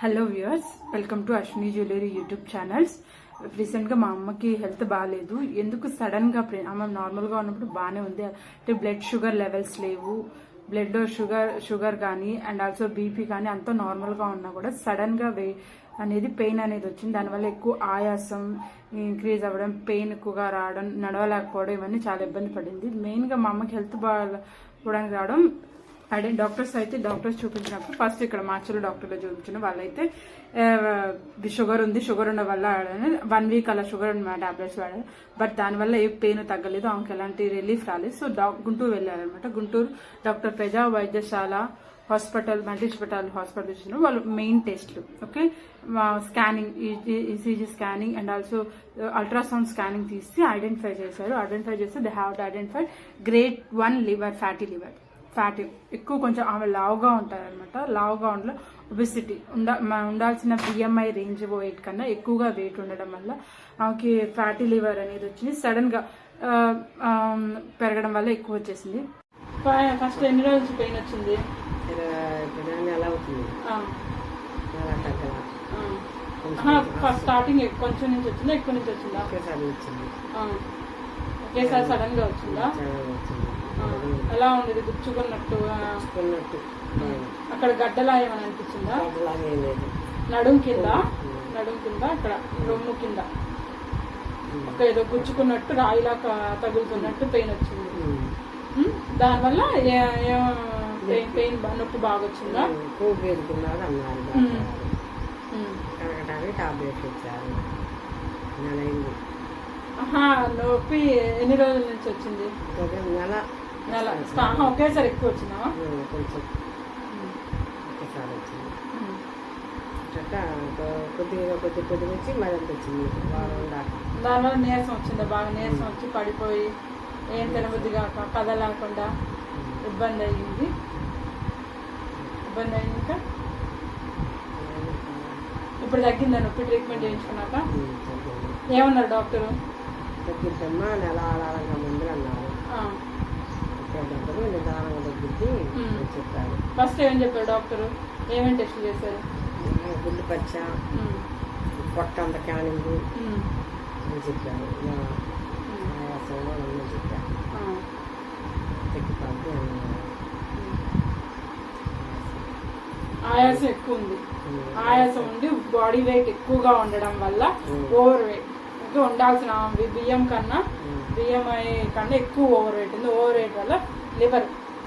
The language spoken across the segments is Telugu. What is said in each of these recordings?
Hello viewers, welcome to Ashwini jewellery YouTube channels. రీసెంట్గా మా అమ్మకి హెల్త్ బాగాలేదు. ఎందుకు సడన్గా ఆమె నార్మల్గా ఉన్నప్పుడు బాగానే ఉంది. అంటే బ్లడ్ షుగర్ లెవెల్స్ లేవు, బ్లడ్లో షుగర్ కానీ అండ్ ఆల్సో బీపీ కానీ అంతా నార్మల్గా ఉన్నా కూడా సడన్గా అనేది పెయిన్ అనేది వచ్చింది. దానివల్ల ఎక్కువ ఆయాసం ఇంక్రీజ్ అవ్వడం, పెయిన్ ఎక్కువగా రావడం, నడవలేకపోవడం, ఇవన్నీ చాలా ఇబ్బంది పడింది. మెయిన్గా మా అమ్మకి హెల్త్ బాగాపోవడానికి రావడం డాక్టర్స్ చూపించినప్పుడు ఫస్ట్ ఇక్కడ మాచూరు డాక్టర్లో చూపించిన వాళ్ళైతే షుగర్ ఉన్న వల్ల 1 వీక్ అలా షుగర్ ఉన్న టాబ్లెట్స్ వాడారు. బట్ దానివల్ల ఏ పెయిన్ తగ్గలేదు, ఆమెకి ఎలాంటి రిలీఫ్ రాలేదు. సో గుంటూరు వెళ్ళారనమాట. గుంటూరు డాక్టర్ ప్రజా వైద్యశాల హాస్పిటల్, మల్టీ స్పెషాలిటీ హాస్పిటల్ ఇచ్చిన వాళ్ళు మెయిన్ టెస్ట్లు, okay, scanning, ECG scanning and also ultrasound scanning తీసి ఐడెంటిఫై చేస్తే they have to identify grade 1 liver, fatty ఎక్కువ, కొంచెం ఆమె లావుగా ఉంటారనమాట. లావుగా ఉండలో ఒబెసిటీ ఉండాల్సిన బిఎంఐ రేంజ్ వెయిట్ కన్నా ఎక్కువగా వెయిట్ ఉండడం వల్ల ఆమెకి ఫ్యాటీ లివర్ అనేది వచ్చింది. సడన్ గా పెరగడం వల్ల ఎక్కువ వచ్చేసింది. ఫస్ట్ ఎన్ని రోజులు పెయిన్ వచ్చింది? ఫస్ట్ స్టార్టింగ్ కొంచెం నుంచి వచ్చిందా, ఎక్కువ నుంచి వచ్చిందా? ఒకేసారి సడన్ గా వచ్చిందా? ఎలా ఉండేది? గుచ్చుకున్నట్టు అక్కడ గడ్డలా ఏమని అనిపించిందా? నడుం కింద ఇక్కడ రొమ్ము కింద ఒక ఏదో గుచ్చుకున్నట్టు రాయిలా తగులుతున్నట్టు పెయిన్ వచ్చింది. దానివల్ల పెయిన్ నొప్పి బాగా వచ్చిందా? నొప్పి ఎన్ని రోజుల నుంచి వచ్చింది? నెల. ఒకేసారి ఎక్కువ వచ్చిందా? కొద్దిగా వచ్చి మరింత వచ్చింది. దానివల్ల నీరసం వచ్చిందా? బాగా నీరసం వచ్చి పడిపోయి ఏం తినబుద్ధి కాక కదలేకుండా ఇబ్బంది అయింది. ఇంకా ఇప్పుడు తగ్గిందా నొప్పి? ట్రీట్మెంట్ చేయించుకున్నాక ఏమన్నారు డాక్టరు? తగ్గిద్దమ్మా, నెల ఆడాలంగా మందులు అన్నారు. నిదానంగా తగ్గిద్ది చెప్పారు. ఫస్ట్ ఏమని చెప్పారు డాక్టరు? ఏమేమి టెస్ట్ చేశారు? గుండె పచ్చ, పొట్ట అంత క్యానింగ్ అని చెప్పారు. ఆయాసంలో అన్నీ చెప్పారు. తగ్గిపోద్ది అన్నారు. ఆయాసం ఎక్కువ ఉంది. ఆయాసం ఉండి బాడీ వెయిట్ ఎక్కువగా ఉండడం వల్ల ఓవర్ వెయిట్ ఉండాల్సిన బిఎంఐ కన్నా ఎక్కువ ఓవర్ వెయిట్ ఉంది. ఓవర్ వెయిట్ వల్ల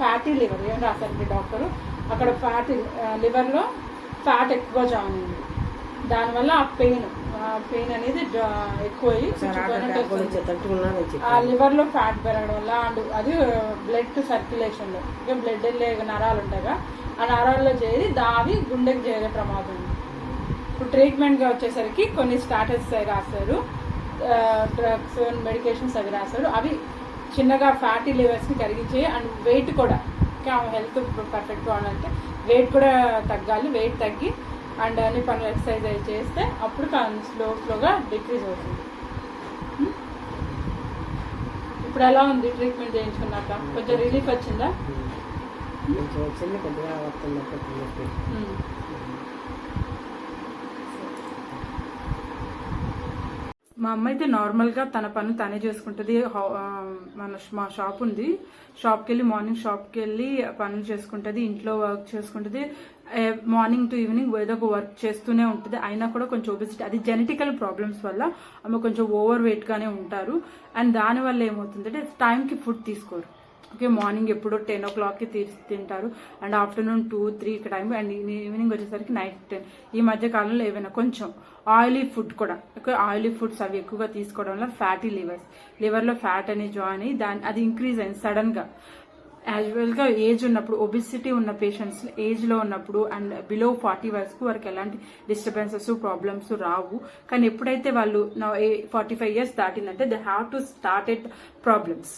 ఫ్యాటీ లివర్ ఏం రాశారండి డాక్టరు? అక్కడ లివర్లో ఫ్యాట్ ఎక్కువ జాయిన్ అయింది. దానివల్ల ఆ పెయిన్ అనేది ఎక్కువ ఆ లివర్లో ఫ్యాట్ పెరగడం వల్ల అండ్ అది బ్లడ్ సర్క్యులేషన్లో బ్లడ్ వెళ్ళే నరాలు ఉంటాయిగా, ఆ నరాల్లో చేరి దావి గుండెకి చేరే ప్రమాదం ఉంది. ఇప్పుడు ట్రీట్మెంట్గా వచ్చేసరికి కొన్ని స్టాటస్ రాశారు, డ్రగ్స్ మెడికేషన్స్ అవి రాశారు. అవి చిన్నగా ఫ్యాటీ లివర్స్ని కరిగించే అండ్ వెయిట్ కూడా హెల్త్ పర్ఫెక్ట్గా ఉండాలంటే వెయిట్ కూడా తగ్గాలి. వెయిట్ తగ్గి అండ్ అన్ని పనులు ఎక్సర్సైజ్ చేస్తే అప్పుడు స్లోగా డిక్రీజ్ అవుతుంది. ఇప్పుడు ఎలా ఉంది ట్రీట్మెంట్ చేయించుకున్నాక? కొంచెం రిలీఫ్ వచ్చిందా? మా అమ్మ అయితే నార్మల్గా తన పనులు తనే చేసుకుంటుంది. మా షాప్ ఉంది, మార్నింగ్ షాప్కి వెళ్ళి పనులు చేసుకుంటుంది, ఇంట్లో వర్క్ చేసుకుంటుంది. మార్నింగ్ టు ఈవినింగ్ ఏదో ఒక వర్క్ చేస్తూనే ఉంటుంది. అయినా కూడా కొంచెం ఒబెసిటీ, అది జెనెటికల్ ప్రాబ్లమ్స్ వల్ల ఆమె కొంచెం ఓవర్ వెయిట్గానే ఉంటారు. అండ్ దానివల్ల ఏమవుతుందంటే టైంకి ఫుడ్ తీసుకోరు. ఓకే, మార్నింగ్ ఎప్పుడో 10 o'clockకి తింటారు and afternoon 2-3 time and evening వచ్చేసరికి నైట్ 10. ఈ మధ్య కాలంలో ఏమైనా కొంచెం ఆయిలీ ఫుడ్ కూడా, ఆయిలీ ఫుడ్స్ అవి ఎక్కువగా తీసుకోవడం వల్ల ఫ్యాటీ లివర్లో ఫ్యాట్ అనేది జాయిన్ అయ్యి అది ఇంక్రీజ్ అయింది సడన్గా. యాజువల్గా ఏజ్ ఉన్నప్పుడు, ఒబిసిటీ ఉన్న పేషెంట్స్ ఏజ్లో ఉన్నప్పుడు అండ్ బిలో 40 వరకు వరకు ఎలాంటి డిస్టర్బెన్సెస్ ప్రాబ్లమ్స్ రావు. కానీ ఎప్పుడైతే వాళ్ళు 45 years దాటిందంటే they have to start at problems.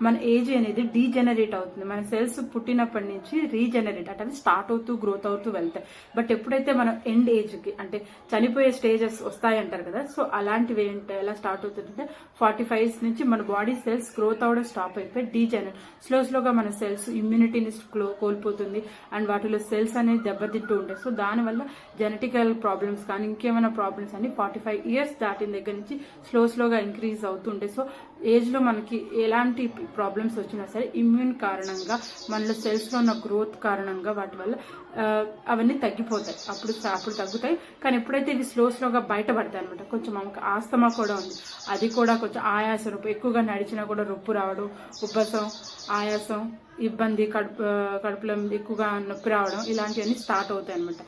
మన ఏజ్ అనేది డీజెనరేట్ అవుతుంది. మన సెల్స్ పుట్టినప్పటి నుంచి రీజెనరేట్ అంటే అవి స్టార్ట్ అవుతూ గ్రోత్ అవుతూ వెళ్తాయి. బట్ ఎప్పుడైతే మనం ఎండ్ ఏజ్ కి అంటే చనిపోయే స్టేజెస్ వస్తాయి అంటారు కదా, సో అలాంటివి ఏంటి ఎలా స్టార్ట్ అవుతుందంటే 45 నుంచి మన బాడీ సెల్స్ గ్రోత్ అవడం స్టాప్ అయిపోయి డీజెనరేట్ స్లోగా మన సెల్స్ ఇమ్యూనిటీని కోల్పోతుంది అండ్ వాటిలో సెల్స్ అనేది దెబ్బతింటూ ఉంటాయి. సో దానివల్ల జెనెటికల్ ప్రాబ్లమ్స్ కానీ ఇంకేమైనా ప్రాబ్లమ్స్ అన్ని 45 ఇయర్స్ దాటిన దగ్గర నుంచి స్లోగా ఇంక్రీజ్ అవుతుంటాయి. సో ఏజ్ లో మనకి ఎలాంటి ప్రాబ్లమ్స్ వచ్చినా సరే ఇమ్యూన్ కారణంగా మనలో సెల్స్ లో ఉన్న గ్రోత్ కారణంగా వాటి వల్ల అవన్నీ తగ్గిపోతాయి. అప్పుడు తగ్గుతాయి. కానీ ఎప్పుడైతే ఇవి స్లోగా బయటపడతాయి అనమాట. కొంచెం మనకు ఆస్తమా కూడా ఉంది, అది కూడా కొంచెం ఆయాసం, ఎక్కువగా నడిచినా కూడా రొప్పు రావడం, ఉబ్బసం, ఆయాసం, ఇబ్బంది, కడుపులో ఎక్కువగా నొప్పి రావడం ఇలాంటివన్నీ స్టార్ట్ అవుతాయి అనమాట.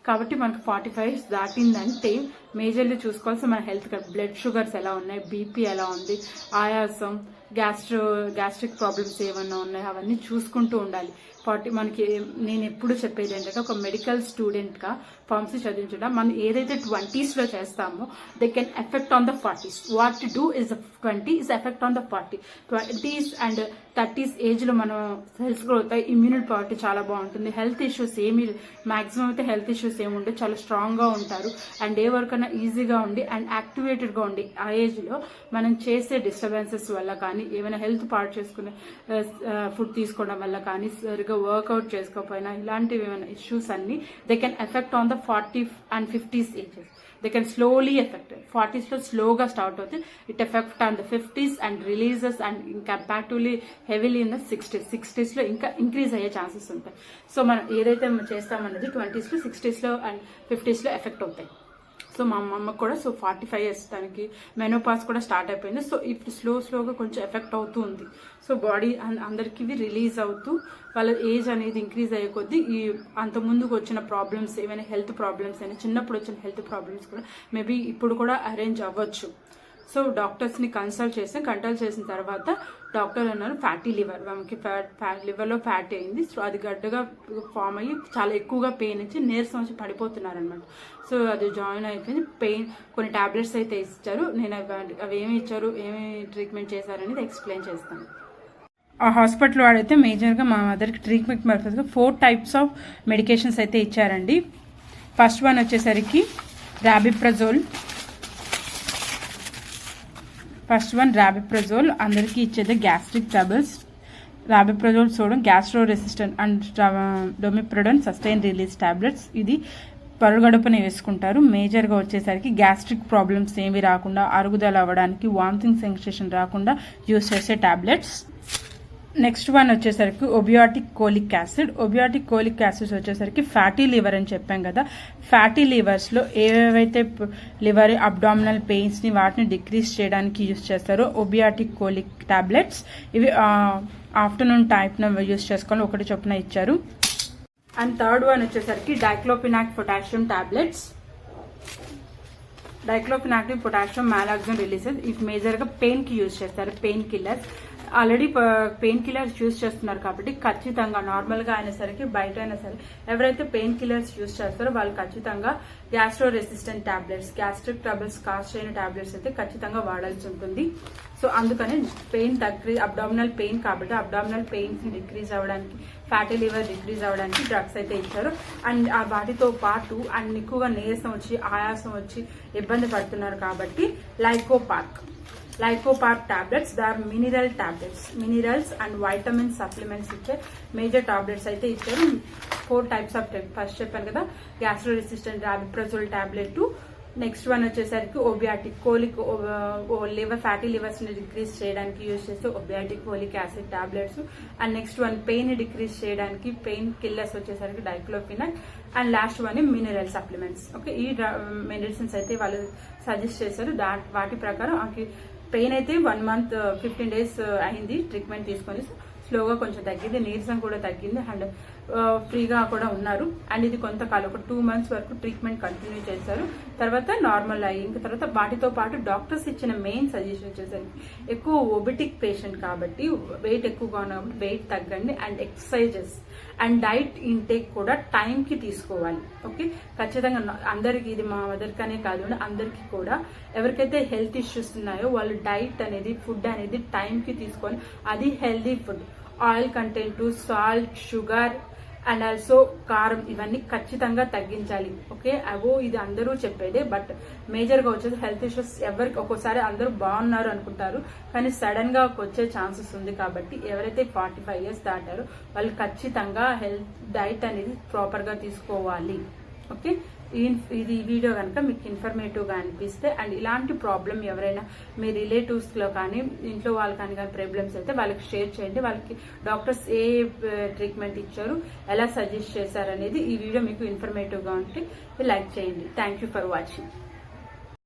కాబట్టి మనకు 45 దాటిందంటే మేజర్లీ చూసుకోవాల్సి మన హెల్త్ బ్లడ్ షుగర్స్ ఎలా ఉన్నాయి, బీపీ ఎలా ఉంది, ఆయాసం, గ్యాస్ట్రిక్ ప్రాబ్లమ్స్ ఏమన్నా ఉన్నాయి అవన్నీ చూసుకుంటూ ఉండాలి. మనకి నేను ఎప్పుడు చెప్పేది ఏంటంటే ఒక మెడికల్ స్టూడెంట్ గా ఫార్మసీ చదివించడం మనం ఏదైతే 20s లో చేస్తామో they can affect on the 40s. What to do is 20 is effect on the 40. 20s and 30s age లో మనం సెల్స్ గ్రోత్ అయ్యి ఇమ్యూనిటీ పవర్ చాలా బాగుంటుంది. హెల్త్ ఇష్యూస్ మాక్సిమం అయితే హెల్త్ ఇష్యూస్ ఏమి ఉండే చాలా స్ట్రాంగ్ గా ఉంటారు అండ్ ఏ వర్క్ అన్నా ఈజీగా ఉండి అండ్ యాక్టివేటెడ్ గా ఉండి ఆ ఏజ్ లో మనం చేసే డిస్టర్బెన్సెస్ వల్ల కానీ ఏమైనా హెల్త్ పార్ట్ చేసుకునే ఫుడ్ తీసుకోవడం వల్ల కానీ సరిగ్గా వర్కౌట్ చేసుకోకపోయినా ఇలాంటివి ఏమైనా ఇష్యూస్ అన్ని they can affect on the 40 and 50s ages. They can slowly effect. 40s లో స్లోగా స్టార్ట్ అవుతుంది. It effect on the 50s and releases and comparatively heavily in the 60s లో ఇంకా ఇంక్రీజ్ అయ్యే ఛాన్సెస్ ఉంటాయి. సో మనం ఏదైతే చేస్తామన్నది 20s లో 60s లో అండ్ 50s లో ఎఫెక్ట్ అవుతాయి. సో మా అమ్మకు కూడా 45 ఇయర్స్ తనకి మెనోపాస్ కూడా స్టార్ట్ అయిపోయింది. సో ఇప్పుడు స్లోగా కొంచెం ఎఫెక్ట్ అవుతూ ఉంది. సో బాడీ అందరికి రిలీజ్ అవుతూ వాళ్ళ ఏజ్ అనేది ఇంక్రీజ్ అయ్యే కొద్దీ ఈ అంత ముందుకు వచ్చిన ప్రాబ్లమ్స్ ఏమైనా హెల్త్ ప్రాబ్లమ్స్ అయినా చిన్నప్పుడు వచ్చిన హెల్త్ ప్రాబ్లమ్స్ కూడా మేబీ ఇప్పుడు కూడా అరేంజ్ అవ్వచ్చు. సో డాక్టర్స్ ని కన్సల్ట్ చేసిన తర్వాత డాక్టర్ అన్నారు ఫ్యాటీ లివర్, ఆమెకి లివర్ లో ఫ్యాట్ అయింది. సో అది గడ్డగా ఫామ్ అయ్యి చాలా ఎక్కువగా పెయిన్ ఇచ్చి నీరసం వచ్చి పడిపోతున్నారు అనమాట. సో అది జాయిన్ అయిపోయింది. పెయిన్ కొన్ని టాబ్లెట్స్ అయితే ఇచ్చారు. నేను అవి ఏమి ఇచ్చారు, ఏమి ట్రీట్మెంట్ చేశారనేది ఎక్స్ప్లెయిన్ చేస్తాను. ఆ హాస్పిటల్ వాడైతే మేజర్గా మా మదర్కి ట్రీట్మెంట్ పర్పస్గా 4 types ఆఫ్ మెడికేషన్స్ అయితే ఇచ్చారండి. ఫస్ట్ వన్ వచ్చేసరికి రాబిప్రజోల్. అందరికీ ఇచ్చేది gastric troubles. Rabeprazole sodium gastro resistant and domperidone sustain release tablets. ఇది పరుగడుపుని వేసుకుంటారు. మేజర్గా వచ్చేసరికి గ్యాస్ట్రిక్ ప్రాబ్లమ్స్ ఏమి రాకుండా, అరుగుదల అవ్వడానికి, వామిటింగ్ సెన్సేషన్ రాకుండా యూజ్ చేసే టాబ్లెట్స్. నెక్స్ట్ వన్ వచ్చేసరికి ఒబియాటిక్ కోలిక్ యాసిడ్స్ వచ్చేసరికి ఫ్యాటీ లివర్ అని చెప్పాం కదా. ఫ్యాటీ లివర్స్ లో ఏవైతే లివర్ అబ్డామినల్ పెయిన్స్ ని వాటిని డిక్రీజ్ చేయడానికి యూజ్ చేస్తారో ఒబియాటిక్ కోలిక్ టాబ్లెట్స్. ఇవి ఆఫ్టర్నూన్ టైప్ యూజ్ చేసుకోవాలి, ఒకటి చొప్పున ఇచ్చారు. అండ్ థర్డ్ వన్ వచ్చేసరికి diclofenac potassium tablets. Diclofenac potassium మాలాక్సిన్ రిలీజెస్. ఇవి మేజర్ గా పెయిన్ కి యూజ్ చేస్తారు. Painkillers already painkillers use చేస్తున్నారు కాబట్టి ఖచ్చితంగా నార్మల్ గా అయినా సరే బయట అయినా సరే ఎవరైతే పెయిన్ కిల్లర్స్ యూజ్ చేస్తారో వాళ్ళు ఖచ్చితంగా gastro resistant tablets, gastric troubles cause చేయని టాబ్లెట్స్ అయితే ఖచ్చితంగా వాడాల్సి ఉంటుంది. సో అందుకని పెయిన్ అబ్డామినల్ పెయిన్ కాబట్టి అబ్డామినల్ పెయిన్స్ ని డిక్రీజ్ అవ్వడానికి, ఫ్యాటీ లివర్ డిక్రీజ్ అవ్వడానికి డ్రగ్స్ అయితే ఇచ్చారు. అండ్ వాటితో పాటు అండ్ ఎక్కువగా నీరసం వచ్చి ఆయాసం వచ్చి ఇబ్బంది పడుతున్నారు కాబట్టి లైకోపార్క్ tablets, minerals and vitamin supplements ఇచ్చే మేజర్ టాబ్లెట్స్ అయితే ఇచ్చారు. 4 types ఆఫ్ ఫస్ట్ చెప్పాను కదా, gastro resistant rabeprazole tablet. Next one వచ్చేసరికి obeticholic liver fatty livers ని డిక్రీజ్ చేయడానికి యూజ్ చేస్తే obeticholic acid tablets. And next one pain ని డిక్రీజ్ చేయడానికి పెయిన్ కిల్లర్స్ వచ్చేసరికి diclofenac. And last one mineral supplements. Okay, ఈ మెడిసిన్స్ అయితే వాళ్ళు సజెస్ట్ చేశారు. వాటి ప్రకారం పెయిన్ అయితే 1 month 15 days అయింది ట్రీట్మెంట్ తీసుకొని. స్లోగా కొంచెం తగ్గింది, నీరసం కూడా తగ్గింది అండ్ ఫ్రీగా కూడా ఉన్నారు. అండ్ ఇది కొంతకాలం ఒక 2 months వరకు ట్రీట్మెంట్ కంటిన్యూ చేశారు. తర్వాత నార్మల్ అయ్యి ఇంకా తర్వాత వాటితో పాటు డాక్టర్స్ ఇచ్చిన మెయిన్ సజెషన్ చేశారు, ఎక్కువ ఒబిటిక్ పేషెంట్ కాబట్టి వెయిట్ ఎక్కువగా ఉన్న కాబట్టి వెయిట్ తగ్గండి and exercises and diet intake కూడా టైంకి తీసుకోవాలి. ఓకే, ఖచ్చితంగా అందరికి, ఇది మా మదర్కనే కాదు అందరికీ కూడా ఎవరికైతే హెల్త్ ఇష్యూస్ ఉన్నాయో వాళ్ళు డైట్ అనేది ఫుడ్ అనేది టైంకి తీసుకోవాలి. అది healthy food, oil content, salt, sugar and also కారం ఇవన్నీ ఖచ్చితంగా తగ్గించాలి. ఓకే, ఇది అందరూ చెప్పేదే. బట్ మేజర్ గా వచ్చేసి హెల్త్ ఇష్యూస్ ఎవరికి ఒక్కోసారి అందరూ బాగున్నారు అనుకుంటారు కానీ సడన్ గా వచ్చే ఛాన్సెస్ ఉంది. కాబట్టి ఎవరైతే 45 years దాటారో వాళ్ళు ఖచ్చితంగా హెల్త్ డైట్ అనేది ప్రాపర్ గా తీసుకోవాలి. ఓకే, ఇది వీడియో కనుక మీకు ఇన్ఫర్మేటివ్ గా అనిపిస్తే అండ్ ఇలాంటి ప్రాబ్లం ఎవరైనా మీ రిలేటివ్స్ లో కానీ ఇంట్లో వాళ్ళు కానీ ప్రాబ్లమ్స్ అయితే వాళ్ళకి షేర్ చేయండి. వాళ్ళకి డాక్టర్స్ ఏ ట్రీట్మెంట్ ఇచ్చారు, ఎలా సజెస్ట్ చేశారు అనేది ఈ వీడియో మీకు ఇన్ఫర్మేటివ్ గా ఉంటే లైక్ చేయండి. Thank you for watching.